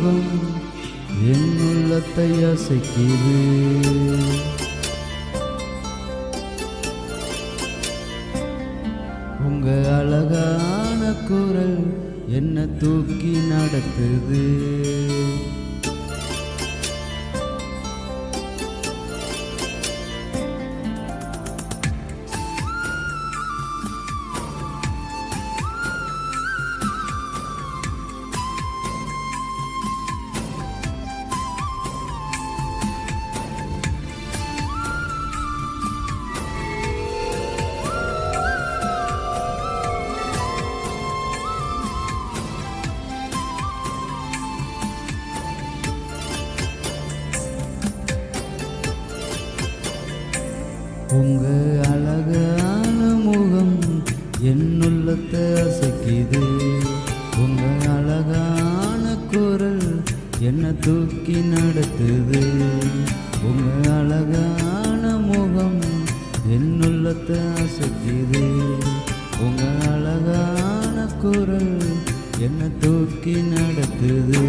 முகம் என் உள்ளத்தை அசைக்குது. உங்க அழகான குரல் என்ன தூக்கி நடத்துது. உங்க அழகான முகம் என் உள்ளத்தை அசைக்குது. உங்க அழகான குரல் என்ன தூக்கி நடத்துது. உங்க அழகான முகம் என் உள்ளத்தை அசைக்குது. உங்க அழகான குரல் என்ன தூக்கி நடத்துது.